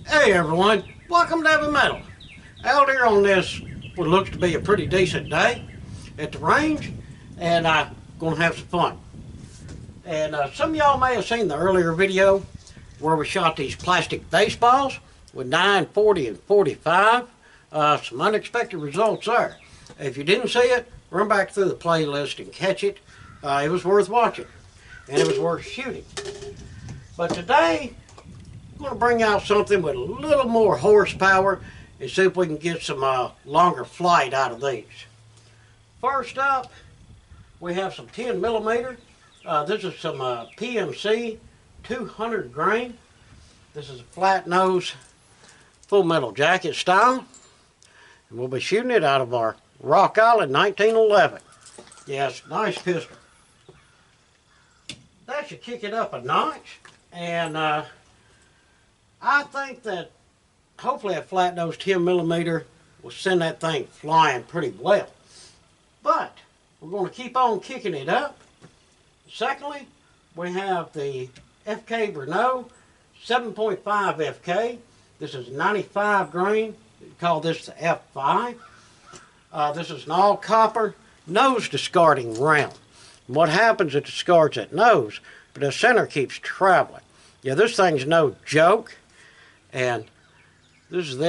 Hey everyone, welcome to Heavy Metal. Out here on this what looks to be a pretty decent day at the range, and I'm going to have some fun. And some of y'all may have seen the earlier video where we shot these plastic baseballs with 9, 40, and 45. Some unexpected results there. If you didn't see it, run back through the playlist and catch it. It was worth watching, and it was worth shooting. But today, I'm going to bring out something with a little more horsepower and see if we can get some longer flight out of these. First up, we have some 10 millimeter. This is some PMC 200 grain. This is a flat nose full metal jacket style. And we'll be shooting it out of our Rock Island 1911. Yes, nice pistol. That should kick it up a notch. And I think that hopefully a flat nose 10 millimeter will send that thing flying pretty well. But we're going to keep on kicking it up. Secondly, we have the FK Renault 7.5 FK. This is 95 grain. We call this the F5. This is an all copper nose discarding round. And what happens, it discards that nose, but the center keeps traveling. Yeah, this thing's no joke. And this is the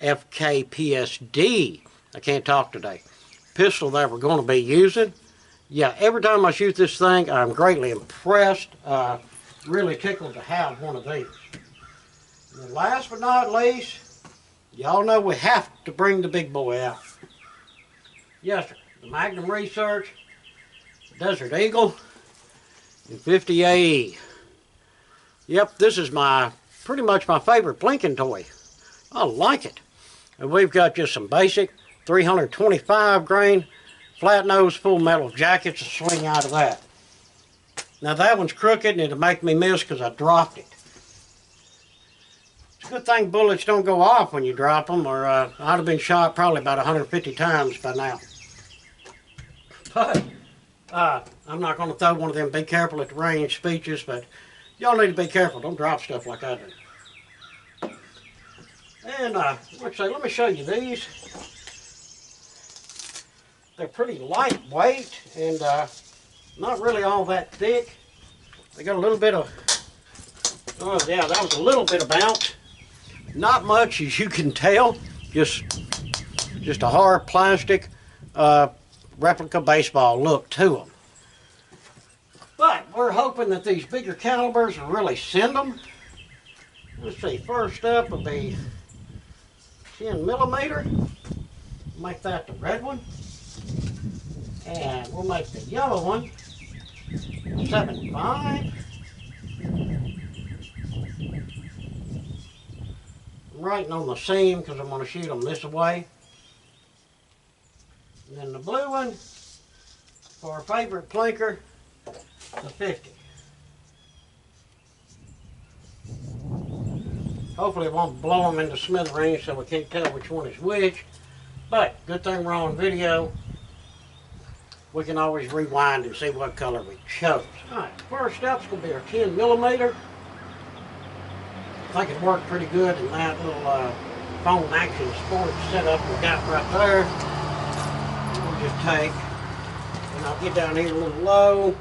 FKPSD. I can't talk today. Pistol that we're going to be using. Yeah, every time I shoot this thing, I'm greatly impressed. Really tickled to have one of these. And then last but not least, y'all know we have to bring the big boy out. Yes, sir. The Magnum Research Desert Eagle in 50 AE. Yep, this is pretty much my favorite blinking toy. I like it. And we've got just some basic 325 grain flat nose full metal jackets to swing out of that. Now that one's crooked and it'll make me miss because I dropped it. It's a good thing bullets don't go off when you drop them, or I'd have been shot probably about 150 times by now. But I'm not going to throw one of them be careful at the range speeches, but y'all need to be careful. Don't drop stuff like I do. And let me show you these. They're pretty lightweight and not really all that thick. They got a little bit of, oh yeah, that was a little bit of bounce. Not much, as you can tell. Just a hard plastic replica baseball look to them. But we're hoping that these bigger calibers will really send them. Let's see, first up will be 10 millimeter. Make that the red one. And we'll make the yellow one 7.5. I'm writing on the seam because I'm going to shoot them this way. And then the blue one for our favorite plinker, the 50. Hopefully it won't blow them into smithereens so we can't tell which one is which. But good thing we're on video. We can always rewind and see what color we chose. Alright, first up's going to be our 10 millimeter. I think it worked pretty good in that little phone action sports setup we got right there. We'll just take, and I'll get down here a little low.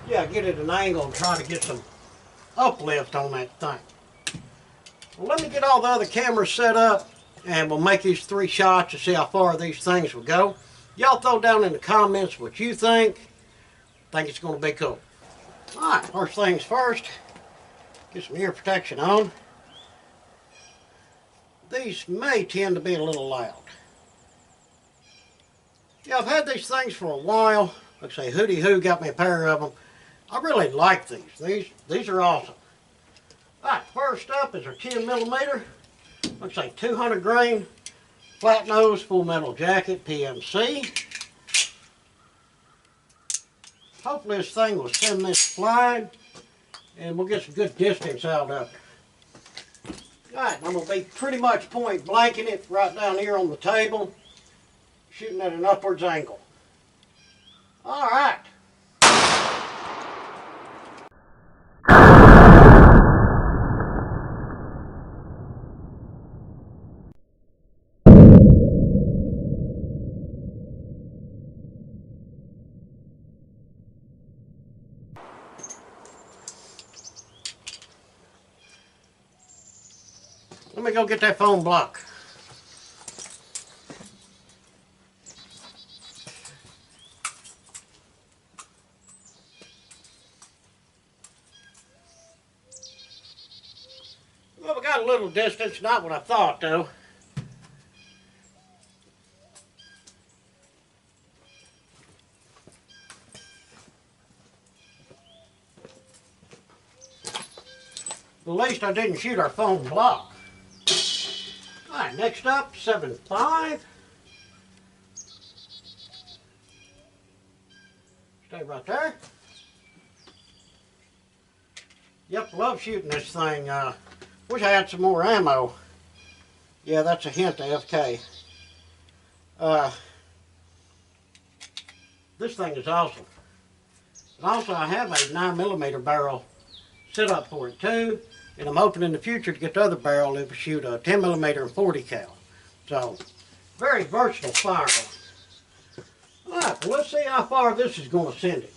Yeah, get it at an angle and try to get some uplift on that thing. Well, let me get all the other cameras set up and we'll make these 3 shots to see how far these things will go. Y'all throw down in the comments what you think. I think it's going to be cool. Alright, first things first. Get some ear protection on. These may tend to be a little loud. Yeah, I've had these things for a while. Like I say, Hootie Hoo got me a pair of them. I really like these. These are awesome. Alright, first up is our 10 millimeter. Looks like 200 grain flat nose full metal jacket PMC. Hopefully this thing will send this flying and we'll get some good distance out of it. Alright, I'm going to be pretty much point blanking it right down here on the table, shooting at an upwards angle. Alright. me go get that foam block. Well, we got a little distance, not what I thought though. At least I didn't shoot our foam block. Alright, next up, 7.5. Stay right there. Yep, love shooting this thing. Wish I had some more ammo. Yeah, that's a hint to FK. This thing is awesome. And also I have a 9mm barrel set up for it too. And I'm hoping in the future to get the other barrel that will shoot a 10mm and 40 cal. So, very versatile firearm. Alright, well, let's see how far this is going to send it.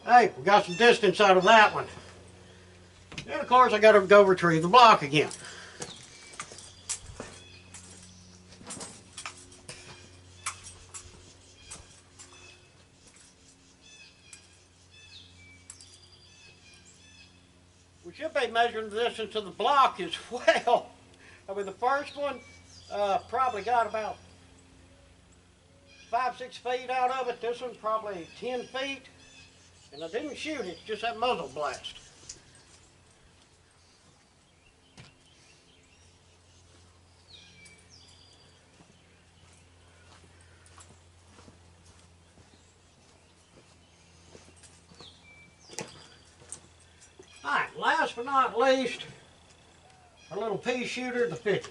Hey, we got some distance out of that one. And of course I got to go retrieve the block again. We should be measuring the distance of the block as well. I mean, the first one probably got about 5-6 feet out of it. This one probably 10 feet. And I didn't shoot it, just that muzzle blast. Alright, last but not least, our little pea shooter, the 50.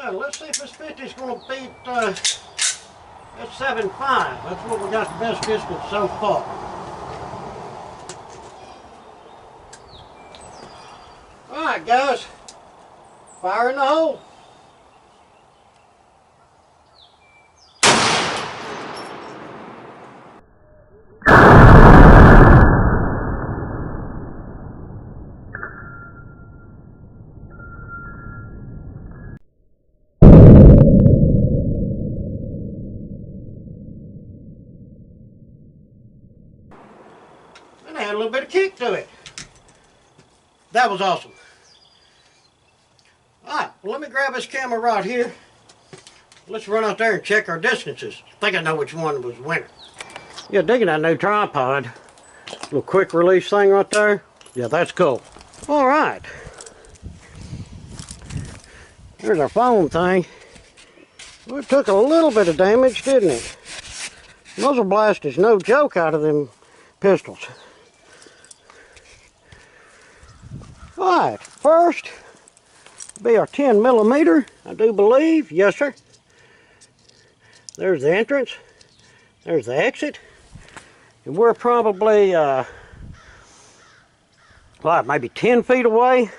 Let's see if this 50 is going to beat that 7.5. That's what we got the best distance so far. Alright guys, fire in the hole. Had a little bit of kick to it. That was awesome. Alright, well, let me grab this camera right here. Let's run out there and check our distances. I think I know which one was winner. Yeah, digging that new tripod. Little quick release thing right there. Yeah, that's cool. Alright. There's our phone thing. Well, it took a little bit of damage, didn't it? Muzzle blast is no joke out of them pistols. Alright, first be our 10mm, I do believe. Yes, sir. There's the entrance. There's the exit. And we're probably, maybe 10 feet away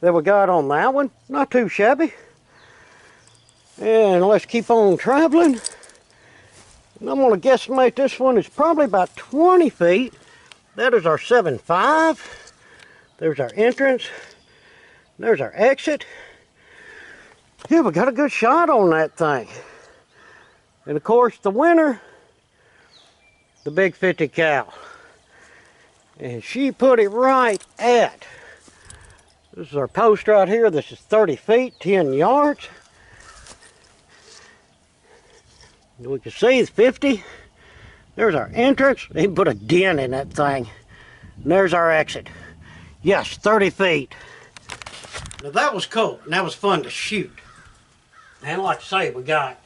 that we got on that one. Not too shabby. And let's keep on traveling. And I'm going to guesstimate this one is probably about 20 feet. That is our 7.5. There's our entrance. There's our exit. Yeah, we got a good shot on that thing. And of course, the winner, the big 50 cal. And she put it right at, this is our post right here. This is 30 feet, 10 yards. We can see it's 50. There's our entrance. He put a dent in that thing. And there's our exit. Yes, 30 feet. Now that was cool, and that was fun to shoot. And like I say, we got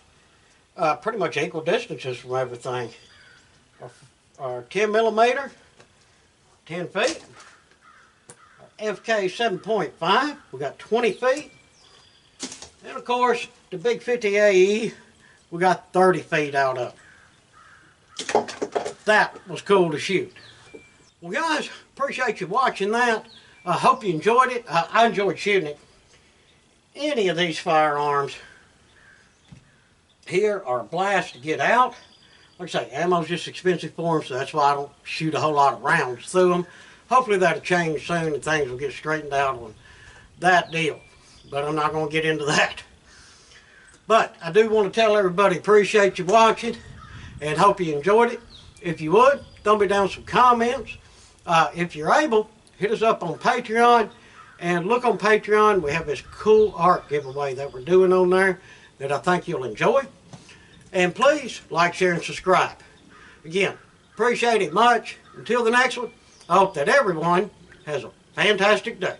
pretty much equal distances from everything. Our 10 millimeter, 10 feet. Our FK 7.5, we got 20 feet. And of course, the big 50 AE, we got 30 feet out of it. That was cool to shoot. Well guys, appreciate you watching that. I hope you enjoyed it. I enjoyed shooting it. Any of these firearms here are a blast to get out. Like I say, ammo's just expensive for them, so that's why I don't shoot a whole lot of rounds through them. Hopefully that'll change soon and things will get straightened out on that deal. But I'm not going to get into that. But I do want to tell everybody appreciate you watching and hope you enjoyed it. If you would, throw me down some comments. If you're able, hit us up on Patreon and look on Patreon. We have this cool art giveaway that we're doing on there that I think you'll enjoy. And please like, share, and subscribe. Again, appreciate it much. Until the next one, I hope that everyone has a fantastic day.